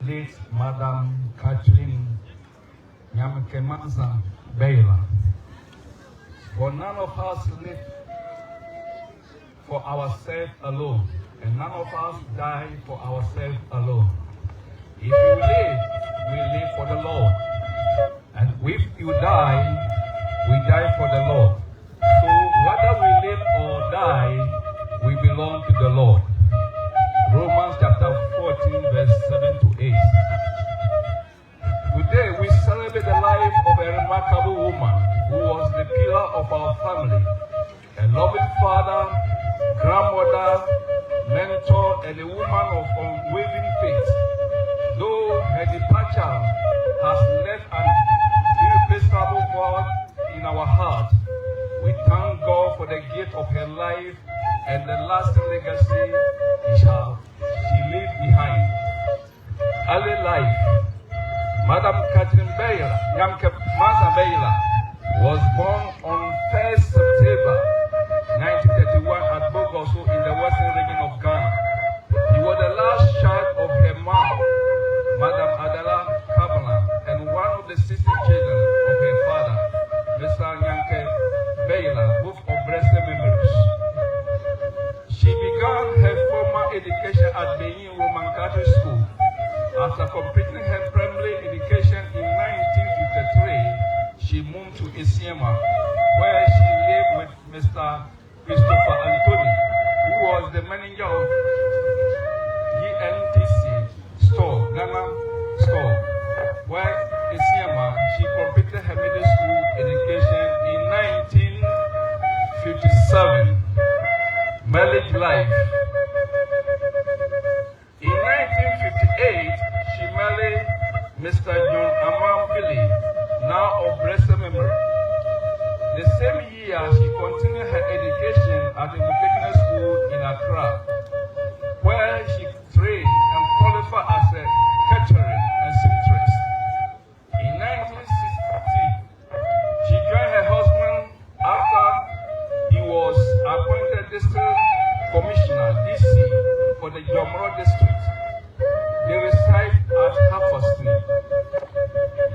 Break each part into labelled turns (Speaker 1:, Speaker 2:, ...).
Speaker 1: late Madam Catherine Nyameke Baylor. For none of us live for ourselves alone, and none of us die for ourselves alone. If you live, we live for the Lord. And if you die, we die for the Lord. So whether we live or die, we belong to the Lord. Romans chapter 14, verse 7 to 8. Today we celebrate the life of a remarkable woman who was the pillar of our family, a loving father, grandmother, mentor, and a woman of unwavering faith. Though her departure has left an irreplaceable void in our heart, we thank God for the gift of her life and the lasting legacy she left behind. Early life. Madam Catherine Nyameke Baylor was born on 1st September 1931 at Bogoso in the western region of Ghana. He was the last child of her mom, Madam Adela Kabbalah, and one of the 16 children of her father, Mr. Nyameke Baylor, both of blessed memories. She began her formal education at Benin Roman Catholic School. After completing her primary education in 1953, she moved to Isiema, where she lived with Mr. Christopher Anthony, who was the manager of GNTC store, Ghana store, where Isiema she completed her middle school education in 1957. Marriage life. In 1958, she married Mr. John Amambili, now of blessed memory. The same year, she continued her education at the vocational school in Accra, where she trained and qualified as a caterer and seamstress. In 1960, she joined her husband after he was appointed district commissioner, DC, for the Jomoro district. They reside at Halfaston.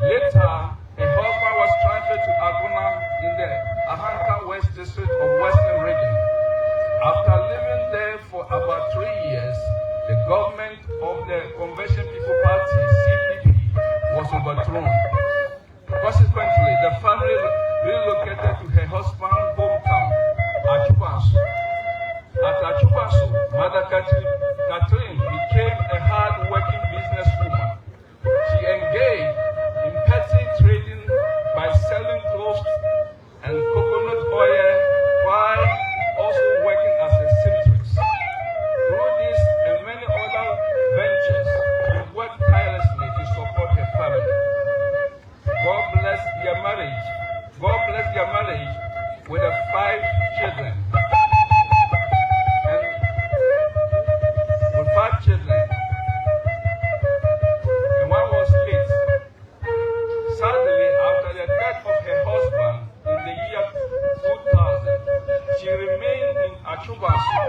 Speaker 1: Later, her husband was transferred to Aguna in the Ahanka West district of Western region. After living there for about 3 years, the government of the Convention People Party, CPP, was overthrown. Consequently, the family relocated to her husband's hometown, Achubanso. At Achubanso, Mother Catherine became a hard-working businesswoman. She engaged in petty trading by selling clothes and coconut oil while also working as a seamstress. Through this and many other ventures, she worked tirelessly to support her family. God bless their marriage. God bless their marriage with 5 children. And with 5 children. And one was late. Sadly, after the death of her husband in the year 2000, she remained in Achubanso,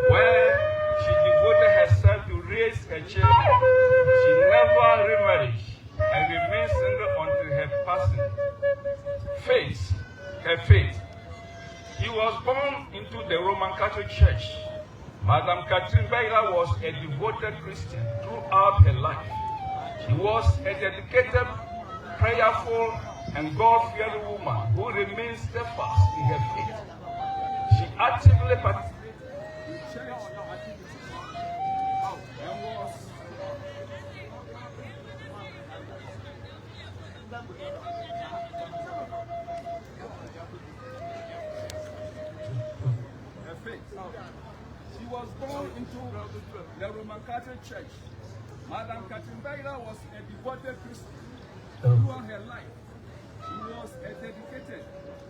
Speaker 1: where she devoted herself to raise her children. She never remarried and remained single until her passing. Her faith. She was born into the Roman Catholic Church. Madam Catherine Baylor was a devoted Christian throughout her life. She was a dedicated, prayerful, and God-fearing woman who remained steadfast in her faith. She actively participated in church activities and was She was born into the Roman Catholic Church. Madam Catherine Baylor was a devoted Christian throughout her life. She was a dedicated,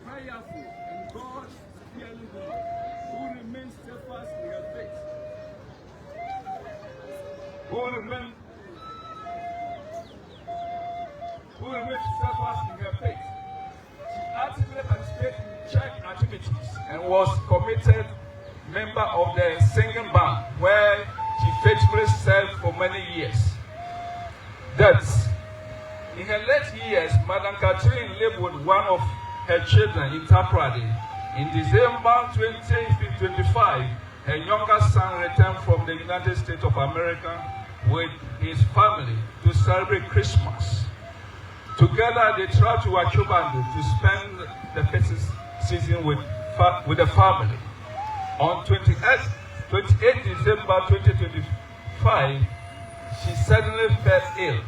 Speaker 1: prayerful, and God-fearing woman who remained steadfast in her faith. Who remained steadfast in her faith. She actively participated in church activities and was committed member of the singing band, where she faithfully served for many years. deaths. In her late years, Madam Catherine lived with one of her children in Taprade. In December 2025, her younger son returned from the United States of America with his family to celebrate Christmas. Together, they traveled to Achobande to spend the festive season with the family. On 28 December 2025, she suddenly fell ill.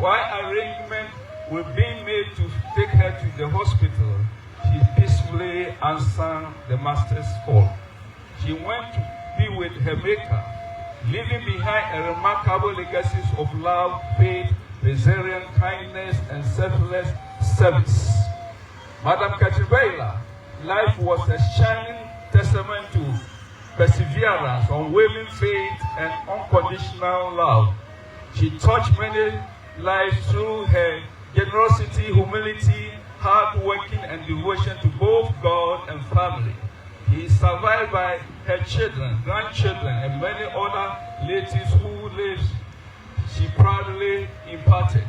Speaker 1: While arrangements were being made to take her to the hospital, she peacefully answered the Master's call. She went to be with her Maker, leaving behind a remarkable legacy of love, faith, resilience, kindness, and selfless service. Madam Catherine life was a shining testament to perseverance, unwavering faith, and unconditional love. She touched many lives through her generosity, humility, hard working, and devotion to both God and family. He is survived by her children, grandchildren, and many other relatives who lives she proudly imparted.